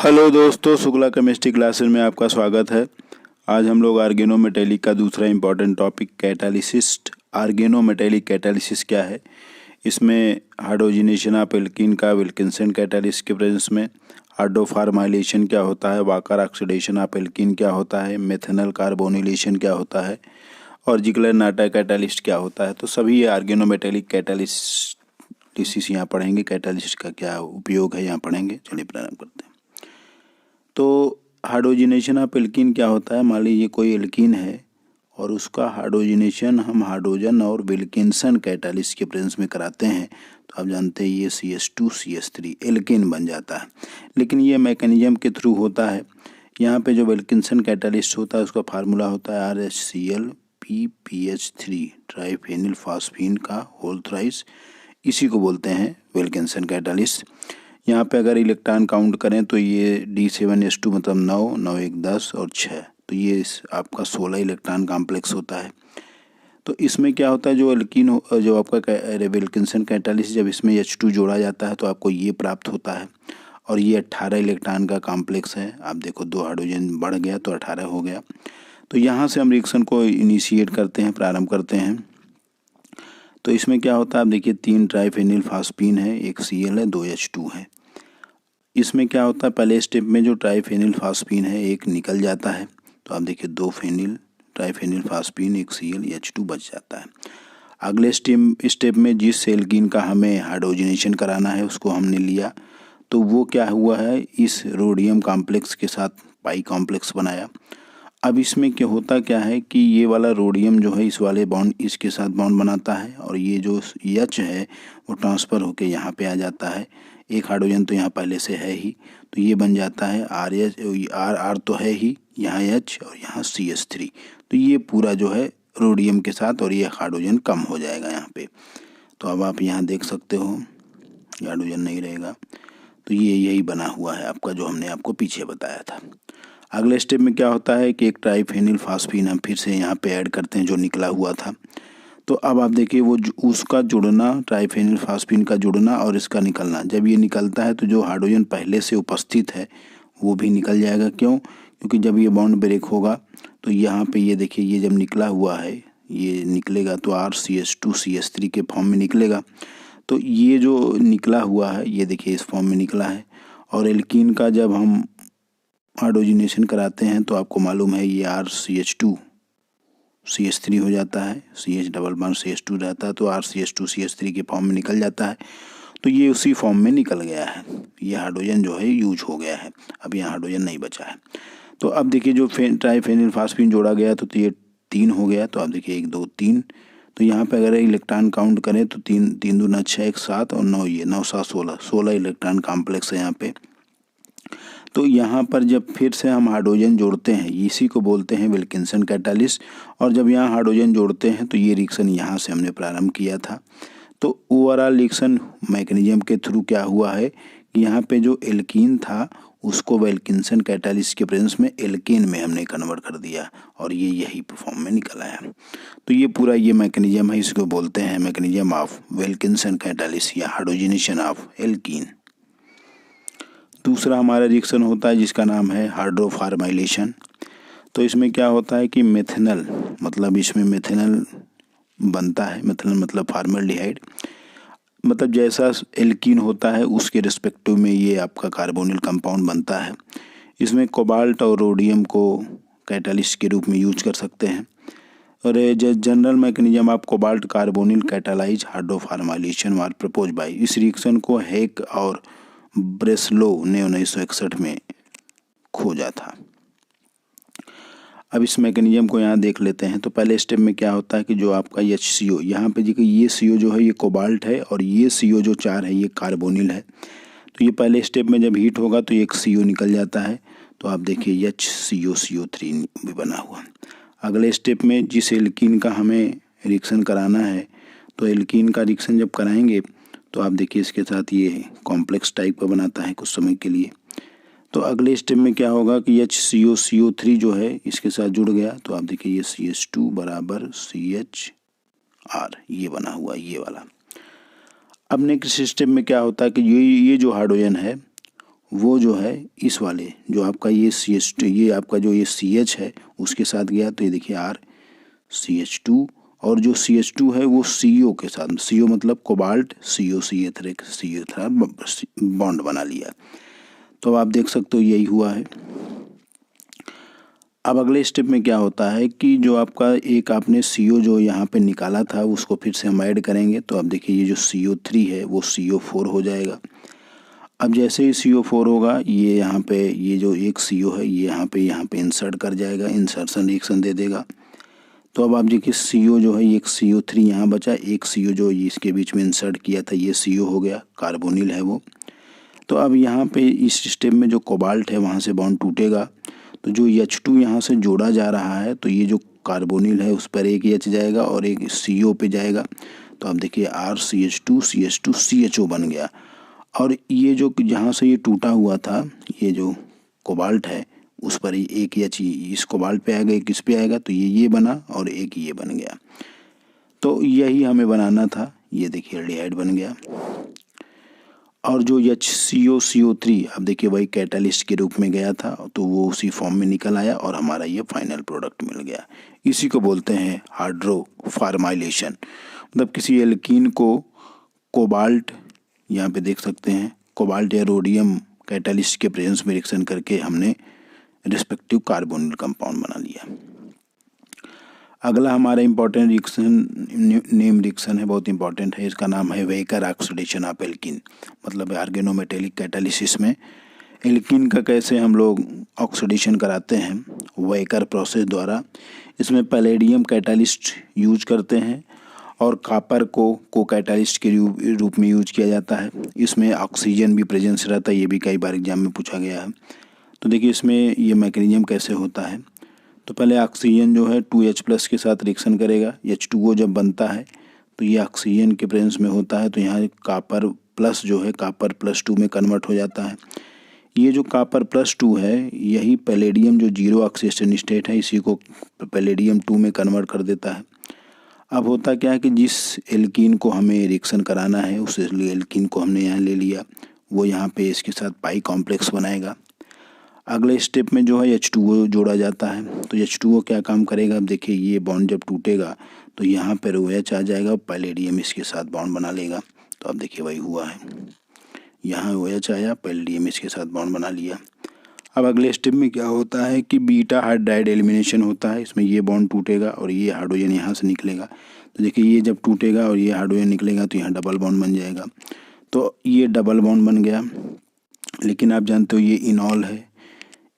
Hello दोस्तों, Shukla chemistry classes में आपका स्वागत है। आज हम लोग आर्गेनोमेटेलिक का दूसरा इम्पॉर्टेंट टॉपिक कैटालिसिस। आर्गेनोमेटेलिक कैटालिसिस क्या है? इसमें हाइड्रोजनेशन ऑफ एल्कीन का विल्किंसन कैटालिसिस के प्रेजेंस में, हाइड्रोफॉर्माइलेशन क्या होता है, वाकर ऑक्सीडेशन ऑफ एल्कीन क्या होता है, मेथनल कार्बोनिलेशन क्या होता है और जिगलर-नाटा कैटालिस्ट क्या होता है। तो सभी आर्गेनोमेटेलिक कैटालिसिस यहाँ पढ़ेंगे। कैटालिसिस का क्या उपयोग है यहाँ पढ़ेंगे। चलिए प्रारंभ करते हैं। तो हाइड्रोजनेशन ऑफ एल्कीन क्या होता है? मान लीजिए कोई एल्कीन है और उसका हाइड्रोजनेशन हम हाइड्रोजन और विल्किंसन कैटालिस्ट के प्रेजेंस में कराते हैं तो आप जानते हैं ये CH2CH3 एल्कीन बन जाता है। लेकिन ये मैकेनिज्म के थ्रू होता है। यहाँ पे जो विल्किंसन कैटालिस्ट होता है उसका फार्मूला होता है RHCl-PPH3 ट्राइफेनिल फास्फीन का होल थ्राइस। इसी को बोलते हैं विल्किंसन कैटालिस्ट। यहाँ पे अगर इलेक्ट्रॉन काउंट करें तो ये D7S2 मतलब 9, 9 1 10 और 6, तो ये आपका 16 इलेक्ट्रॉन कॉम्प्लेक्स होता है। तो इसमें क्या होता है, जो एल्कीन जो आपका विल्किंसन कैटालिस्ट, जब इसमें H2 जोड़ा जाता है तो आपको ये प्राप्त होता है और ये 18 इलेक्ट्रॉन का कॉम्प्लेक्स है। आप देखो 2 हाइड्रोजन बढ़ गया तो 18 हो गया। तो यहाँ से हम रिएक्शन को इनिशिएट करते हैं, प्रारंभ करते हैं। तो इसमें क्या होता है, आप देखिए 3 ट्राइफेनिल फास्फीन है, 1 Cl है, 2 H2 है। इसमें क्या होता है, पहले स्टेप में जो ट्राइफेनिल फास्फीन है एक निकल जाता है, तो आप देखिए 2 फेनिल ट्राइफेनिल फास्फीन, 1 Cl, H2 बच जाता है। अगले स्टेप में जिस एल्कीन का हमें हाइड्रोजनेशन कराना है उसको हमने लिया, तो वो क्या हुआ है, इस रोडियम कॉम्प्लेक्स के साथ पाई कॉम्प्लेक्स बनाया। अब इसमें क्या होता क्या है कि ये वाला रोडियम जो है इस वाले बॉन्ड इसके साथ बॉन्ड बनाता है और ये जो H है वो ट्रांसफ़र होके यहाँ पे आ जाता है। एक हाइड्रोजन तो यहाँ पहले से है ही, तो ये बन जाता है R तो है ही, यहाँ H और यहाँ CH3। तो ये पूरा जो है रोडियम के साथ, और ये हाइड्रोजन कम हो जाएगा यहाँ पे। तो अब आप यहाँ देख सकते हो हाइड्रोजन नहीं रहेगा। तो ये यही बना हुआ है आपका, जो हमने आपको पीछे बताया था। अगले स्टेप में क्या होता है कि एक ट्राइफेनिल फास्फीन हम फिर से यहाँ पे ऐड करते हैं जो निकला हुआ था। तो अब आप देखिए वो उसका जुड़ना, ट्राइफेनिल फास्फीन का जुड़ना और इसका निकलना, जब ये निकलता है तो जो हाइड्रोजन पहले से उपस्थित है वो भी निकल जाएगा। क्यों? क्योंकि जब ये बॉन्ड ब्रेक होगा तो यहाँ पे ये देखिए, ये जब निकला हुआ है ये निकलेगा तो RCH2CH3 के फॉर्म में निकलेगा। तो ये जो निकला हुआ है ये देखिए इस फॉर्म में निकला है। और एल्कीन का जब हम हाइड्रोजनेशन कराते हैं तो आपको मालूम है ये RCH2CH3 हो जाता है, CH डबल बॉन्ड CH2 रहता है तो RCH2CH3 के फॉर्म में निकल जाता है। तो ये उसी फॉर्म में निकल गया है, ये हाइड्रोजन जो है यूज हो गया है, अब यहाँ हाइड्रोजन नहीं बचा है। तो अब देखिए जो ट्राइफेनिल फास्फीन जोड़ा गया तो ये 3 हो गया। तो आप देखिए 1 2 3, तो यहाँ पे अगर इलेक्ट्रॉन काउंट करें तो 3 3 दूना 6, 1 7 और 9, ये 9 7 16 इलेक्ट्रॉन कॉम्प्लेक्स है यहाँ पे। तो यहाँ पर जब फिर से हम हाइड्रोजन जोड़ते हैं, इसी को बोलते हैं विल्किंसन कैटालिस्ट। और जब यहाँ हाइड्रोजन जोड़ते हैं तो ये रिएक्शन यहाँ से हमने प्रारंभ किया था। तो ओवरऑल रिएक्शन मैकेनिज्म के थ्रू क्या हुआ है कि यहाँ पे जो एल्कीन था उसको विल्किंसन कैटालिस्ट के प्रेजेंस में एल्केन में हमने कन्वर्ट कर दिया और ये यही फॉर्म में निकल आया। तो ये पूरा ये मैकेनिज्म है, इसको बोलते हैं मैकेनिज्म ऑफ विल्किंसन कैटालिस्ट या हाइड्रोजनेशन ऑफ एल्कीन। दूसरा हमारा रिएक्शन होता है जिसका नाम है हाइड्रोफॉर्माइलेशन। तो इसमें क्या होता है कि मेथनल, मतलब इसमें मेथनल बनता है। मेथनल मतलब फॉर्मल्डिहाइड, मतलब जैसा एल्कीन होता है उसके रिस्पेक्टिव में ये आपका कार्बोनिल कंपाउंड बनता है। इसमें कोबाल्ट और रोडियम को कैटालिस्ट के रूप में यूज कर सकते हैं। और general mechanism of cobalt carbonyl catalyse hydroformylation war propose by, इस रिएक्शन को हेक और ब्रेसलो ने 1961 में खोजा था। अब इस मैकेनिज्म को यहाँ देख लेते हैं। तो पहले स्टेप में क्या होता है कि जो आपका HCO, यहाँ पे देखिए ये CO जो है ये कोबाल्ट है और ये CO जो 4 है ये कार्बोनिल है। तो ये पहले स्टेप में जब हीट होगा तो एक CO निकल जाता है, तो आप देखिए HCOCO3 भी बना हुआ। अगले स्टेप में जिस एल्कीन का हमें रिएक्शन कराना है, तो एल्कीन का रिएक्शन जब कराएंगे तो आप देखिए इसके साथ ये कॉम्प्लेक्स टाइप का बनाता है कुछ समय के लिए। तो अगले स्टेप में क्या होगा कि HCOCO3 जो है इसके साथ जुड़ गया, तो आप देखिए ये CH2 बराबर CHR ये बना हुआ ये वाला। अब नेक्स्ट स्टेप में क्या होता है कि ये जो हाइड्रोजन है वो जो है इस वाले जो आपका ये CH2 ये आपका जो ये CH है उसके साथ गया, तो ये देखिए RCH2, और जो CH2 है वो CO के साथ, CO मतलब कोबाल्ट, CO CH3 बॉन्ड बना लिया। तो आप देख सकते हो यही हुआ है। अब अगले स्टेप में क्या होता है कि जो आपका एक आपने CO जो यहाँ पे निकाला था उसको फिर से हम ऐड करेंगे, तो अब देखिए ये जो CO3 है वो CO4 हो जाएगा। अब जैसे ही CO4 होगा, ये यहाँ पे ये जो एक CO है ये यहाँ पे इंसर्ट कर जाएगा, इंसर्शन रिएक्शन दे देगा। तो अब आप देखिए CO जो है एक CO3 यहाँ बचा, एक CO जो इसके बीच में इंसर्ट किया था ये CO हो गया, कार्बोनिल है वो। तो अब यहाँ पे इस स्टेप में जो कोबाल्ट है वहाँ से बॉन्ड टूटेगा, तो जो H2 यहाँ से जोड़ा जा रहा है तो ये जो कार्बोनिल है उस पर एक H जाएगा और एक CO पे जाएगा। तो आप देखिए RCH2 CH2 CHO बन गया, और ये जो जहाँ से ये टूटा हुआ था ये जो कोबाल्ट है उस पर ही एक H इस कोबाल्ट पे आएगा, एक इस पे आएगा, तो ये बना और एक ये बन गया। तो यही हमें बनाना था, ये देखिए एल्डिहाइड बन गया। और जो HCO CO3 अब देखिए वही कैटालिस्ट के रूप में गया था, तो वो उसी फॉर्म में निकल आया और हमारा ये फाइनल प्रोडक्ट मिल गया। इसी को बोलते हैं हाइड्रोफॉर्माइलेशन। मतलब किसी एल्कीन को कोबाल्ट, यहाँ पे देख सकते हैं कोबाल्ट या रोडियम कैटालिस्ट के प्रेजेंस में रिएक्शन करके हमने रिस्पेक्टिव कार्बोनिल कंपाउंड बना लिया। अगला हमारा इंपॉर्टेंट रिएक्शन नेम रिएक्शन है, बहुत इंपॉर्टेंट है, इसका नाम है वेकर ऑक्सीडेशन ऑफ एल्कीन। मतलब ऑर्गेनोमेटेलिक कैटालिसिस में एल्कीन का कैसे हम लोग ऑक्सीडेशन कराते हैं, वेकर प्रोसेस द्वारा। इसमें पैलेडियम कैटालिस्ट यूज करते हैं और कापर को कैटालिस्ट के रूप में यूज किया जाता है। इसमें ऑक्सीजन भी प्रेजेंस रहता है, ये भी कई बार एग्जाम में पूछा गया है। तो देखिए इसमें ये मैकेनिज्म कैसे होता है। तो पहले ऑक्सीजन जो है 2H+ के साथ रिएक्शन करेगा, H2O जब बनता है तो ये ऑक्सीजन के प्रेजेंस में होता है, तो यहाँ कॉपर प्लस जो है कॉपर +2 में कन्वर्ट हो जाता है। ये जो कॉपर +2 है यही पैलेडियम जो 0 ऑक्सीडेशन स्टेट है इसी को पैलेडियम 2 में कन्वर्ट कर देता है। अब होता क्या है कि जिस एल्कीन को हमें रिएक्शन कराना है उस एल्कीन को हमने यहाँ ले लिया, वो यहाँ पे इसके साथ पाई कॉम्प्लेक्स बनाएगा। अगले स्टेप में जो है H2O जोड़ा जाता है, तो H2O क्या काम करेगा, अब देखिए ये बॉन्ड जब टूटेगा तो यहाँ पर OH आ जाएगा, पैलेडियम इसके साथ बॉन्ड बना लेगा। तो अब देखिए वही हुआ है, यहाँ OH आया, पैलेडियम इसके साथ बॉन्ड बना लिया। अब अगले स्टेप में क्या होता है कि बीटा हाइड्राइड एलिमिनेशन होता है। इसमें ये बॉन्ड टूटेगा और ये हाइड्रोजन यहाँ से निकलेगा। तो देखिए ये जब टूटेगा और ये हाइड्रोजन निकलेगा तो यहाँ डबल बॉन्ड बन जाएगा। तो ये डबल बॉन्ड बन गया, लेकिन आप जानते हो ये इनॉल है,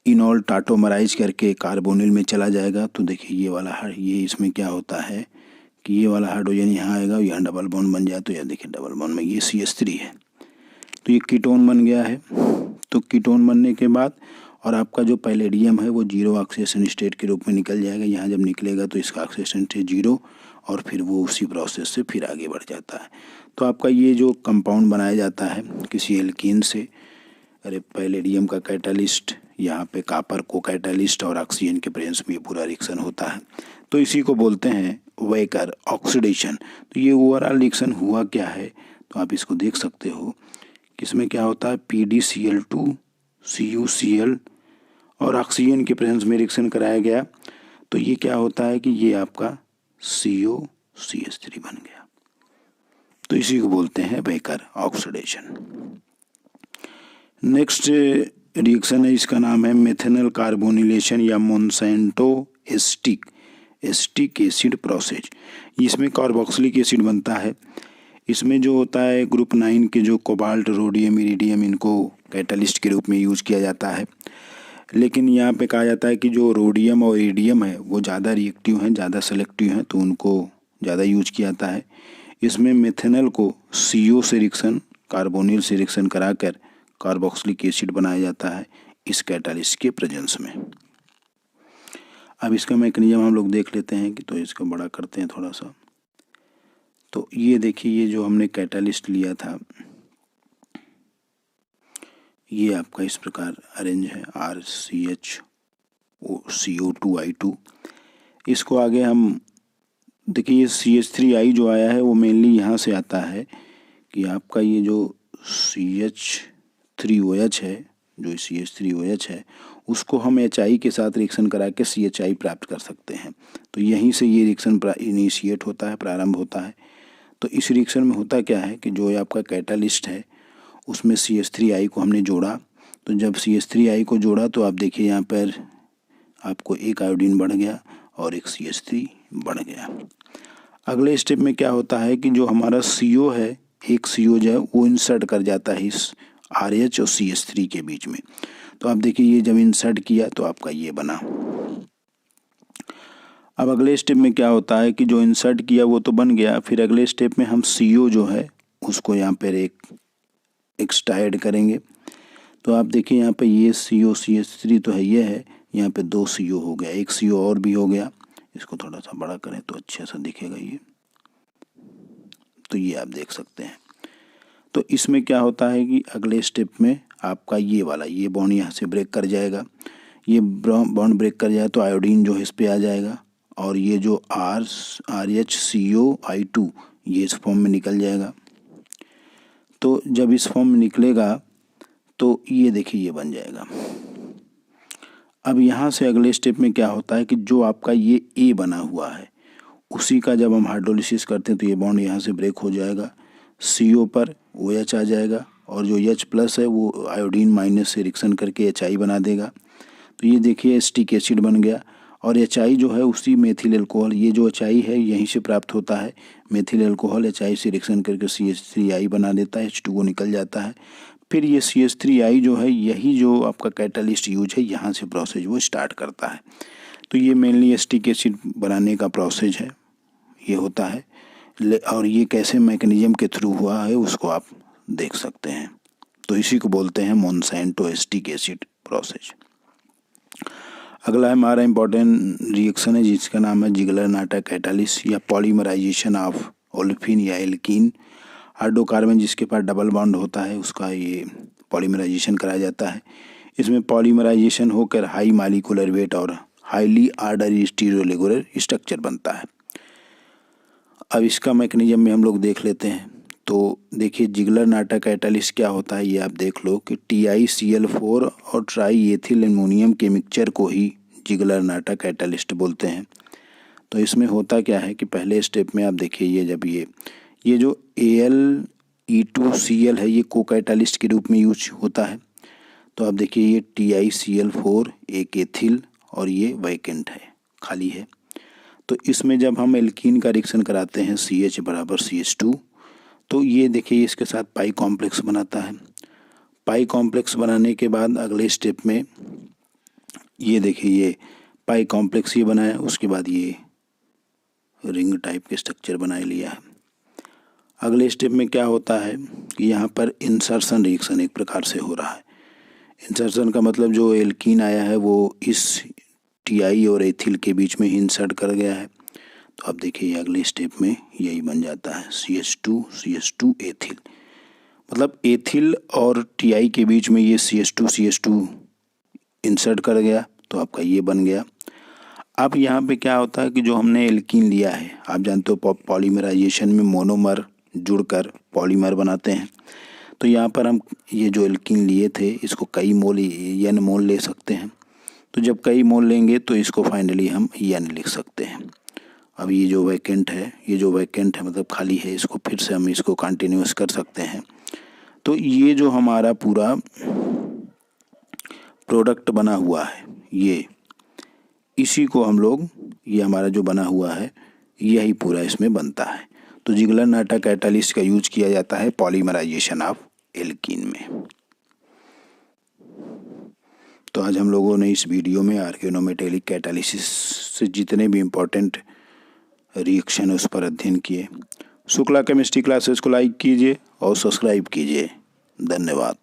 इनॉल टाटोमराइज करके कार्बोनिल में चला जाएगा। तो देखिए ये वाला ये इसमें क्या होता है कि ये वाला हाइड्रोजन यहाँ आएगा, यहाँ डबल बॉन्ड बन जाए, तो यह देखिए डबल बॉन्ड में ये CH3 है, तो ये कीटोन बन गया है। तो कीटोन बनने के बाद और आपका जो पैलेडियम है वो 0 ऑक्सीडेशन स्टेट के रूप में निकल जाएगा। यहाँ जब निकलेगा तो इसका ऑक्सीडेशन स्टेट 0 और फिर वो उसी प्रोसेस से फिर आगे बढ़ जाता है। तो आपका ये जो कंपाउंड बनाया जाता है किसी एल्कीन से, अरे पैलेडियम का कैटालिस्ट, यहाँ पे कॉपर को कैटालिस्ट और ऑक्सीजन के प्रेजेंस में ये पूरा रिएक्शन होता है। तो इसी को बोलते हैं वेकर ऑक्सीडेशन। तो ये ओवरऑल रिएक्शन हुआ क्या है, तो आप इसको देख सकते हो कि इसमें क्या होता है PdCl2 CuCl और ऑक्सीजन के प्रेजेंस में रिएक्शन कराया गया, तो ये क्या होता है कि ये आपका COCH3 बन गया। तो इसी को बोलते हैं वेकर ऑक्सीडेशन। नेक्स्ट रिएक्शन है, इसका नाम है मेथेनॉल कार्बोनिलेशन या मोनसेंटो एस्टिक एसिड प्रोसेस। इसमें कार्बोक्सिलिक एसिड बनता है। इसमें जो होता है ग्रुप 9 के जो कोबाल्ट, रोडियम, इरिडियम, इनको कैटालिस्ट के रूप में यूज किया जाता है। लेकिन यहाँ पे कहा जाता है कि जो रोडियम और इरिडियम है वो ज़्यादा रिएक्टिव हैं, ज़्यादा सेलेक्टिव हैं, तो उनको ज़्यादा यूज किया जाता है। इसमें मेथेनॉल को CO से रिएक्शन, कार्बोनिल से रिएक्शन कराकर कार्बोक्सिलिक एसिड बनाया जाता है इस कैटालिस्ट के प्रेजेंस में। अब इसका मैकेनिज्म हम लोग देख लेते हैं कि, तो इसको बड़ा करते हैं थोड़ा सा। तो ये देखिए ये जो हमने कैटालिस्ट लिया था ये आपका इस प्रकार अरेंज है, RCHO CO2I2। इसको आगे हम देखिए ये CH3I जो आया है वो मेनली यहाँ से आता है कि आपका ये जो CH3OH है जो CH3OH है उसको हम HI के साथ रिएक्शन करा के CHI प्राप्त कर सकते हैं। तो यहीं से ये रिएक्शन इनिशिएट होता है, प्रारंभ होता है। तो इस रिएक्शन में होता क्या है कि जो आपका कैटालिस्ट है उसमें CH3I को हमने जोड़ा। तो जब CH3I को जोड़ा तो आप देखिए यहाँ पर आपको एक आयोडीन बढ़ गया और एक CH3 बढ़ गया। अगले स्टेप में क्या होता है कि जो हमारा CO है, एक CO जो है वो इंसर्ट कर जाता है इस RH और CH3 के बीच में। तो आप देखिए ये जब इंसर्ट किया तो आपका ये बना। अब अगले स्टेप में क्या होता है कि जो इंसर्ट किया वो तो बन गया, फिर अगले स्टेप में हम CO जो है उसको यहाँ पर एक एक्स्ट्रा ऐड करेंगे। तो आप देखिए यहाँ पे ये CO CH3 तो है, ये है, यहाँ पे 2 CO हो गया, एक CO और भी हो गया। इसको थोड़ा सा बड़ा करें तो अच्छे से दिखेगा ये। तो ये आप देख सकते हैं। तो इसमें क्या होता है कि अगले स्टेप में आपका ये वाला ये बॉन्ड यहाँ से ब्रेक कर जाएगा। ये बॉन्ड ब्रेक कर जाए तो आयोडीन जो है इस पे आ जाएगा और ये जो RHCOI2 ये इस फॉर्म में निकल जाएगा। तो जब इस फॉर्म में निकलेगा तो ये देखिए ये बन जाएगा। अब यहाँ से अगले स्टेप में क्या होता है कि जो आपका ये A बना हुआ है उसी का जब हम हाइड्रोलिसिस करते हैं तो ये बॉन्ड यहाँ से ब्रेक हो जाएगा, CO पर OH आ जाएगा और जो H प्लस है वो आयोडीन माइनस से रिएक्शन करके HI बना देगा। तो ये देखिए एसिटिक एसिड बन गया और HI जो है उसी मेथिल अल्कोहल, ये जो HI है यहीं से प्राप्त होता है। मेथिल अल्कोहल HI से रिएक्शन करके CH3I बना देता है, H2O निकल जाता है। फिर ये CH3I जो है यही जो आपका कैटालिस्ट यूज है यहाँ से प्रोसेस वो स्टार्ट करता है। तो ये मेनली एसिटिक एसिड बनाने का प्रोसेस है, ये होता है। और ये कैसे मैकेनिज्म के थ्रू हुआ है उसको आप देख सकते हैं। तो इसी को बोलते हैं मोनसेंटो एसिटिक एसिड प्रोसेस। अगला हमारा इम्पोर्टेंट रिएक्शन है जिसका नाम है जिगलर-नाटा कैटालिस्ट या पॉलीमराइजेशन ऑफ ओलेफिन या एल्कीन। हाइड्रोकार्बन जिसके पास डबल बॉन्ड होता है उसका ये पॉलीमराइजेशन कराया जाता है। इसमें पॉलीमराइजेशन होकर हाई मॉलिक्यूलर वेट और हाईली ऑर्डर स्टीरियोरेगुलर स्ट्रक्चर बनता है। अब इसका मैकेनिज्म में हम लोग देख लेते हैं। तो देखिए जिगलर-नाटा कैटालिस्ट क्या होता है ये आप देख लो कि TiCl4 और ट्राई एथिल अमोनियम के मिक्सचर को ही जिगलर-नाटा कैटालिस्ट बोलते हैं। तो इसमें होता क्या है कि पहले स्टेप में आप देखिए ये जब ये जो AlE2Cl है ये को कैटालिस्ट के रूप में यूज होता है। तो आप देखिए ये TiCl4 एक एथिल और ये वैकेंट है, खाली है। तो इसमें जब हम एल्कीन का रिएक्शन कराते हैं CH बराबर CH2 तो ये देखिए इसके साथ पाई कॉम्प्लेक्स बनाता है। पाई कॉम्प्लेक्स बनाने के बाद अगले स्टेप में ये देखिए ये पाई कॉम्प्लेक्स ये बनाया, उसके बाद ये रिंग टाइप के स्ट्रक्चर बना लिया है। अगले स्टेप में क्या होता है कि यहाँ पर इंसर्शन रिएक्शन एक प्रकार से हो रहा है। इंसर्शन का मतलब जो एल्कीन आया है वो इस TI और एथिल के बीच में ही इंसर्ट कर गया है। तो अब देखिए अगले स्टेप में यही बन जाता है CH2 एथिल, मतलब एथिल और TI के बीच में ये CH2 इंसर्ट कर गया तो आपका ये बन गया। अब यहाँ पे क्या होता है कि जो हमने एल्कीन लिया है, आप जानते हो पॉलीमराइजेशन में मोनोमर जुड़कर पॉलीमर बनाते हैं। तो यहाँ पर हम ये जो एल्कीन लिए थे इसको कई मोल N मोल ले सकते हैं। तो जब कई मोल लेंगे तो इसको फाइनली हम N लिख सकते हैं। अब ये जो वैकेंट है मतलब खाली है, इसको फिर से हम इसको कंटिन्यूस कर सकते हैं। तो ये जो हमारा पूरा प्रोडक्ट बना हुआ है ये इसी को हम लोग ये हमारा जो बना हुआ है यही पूरा इसमें बनता है। तो जिगलर-नाटा कैटालिस्ट का यूज किया जाता है पॉलीमराइजेशन ऑफ एल्कीन में। तो आज हम लोगों ने इस वीडियो में आर्गेनोमेटेलिक कैटालिसिस से जितने भी इम्पोर्टेंट रिएक्शन है उस पर अध्ययन किए। शुक्ला केमिस्ट्री क्लासेस को लाइक कीजिए और सब्सक्राइब कीजिए। धन्यवाद।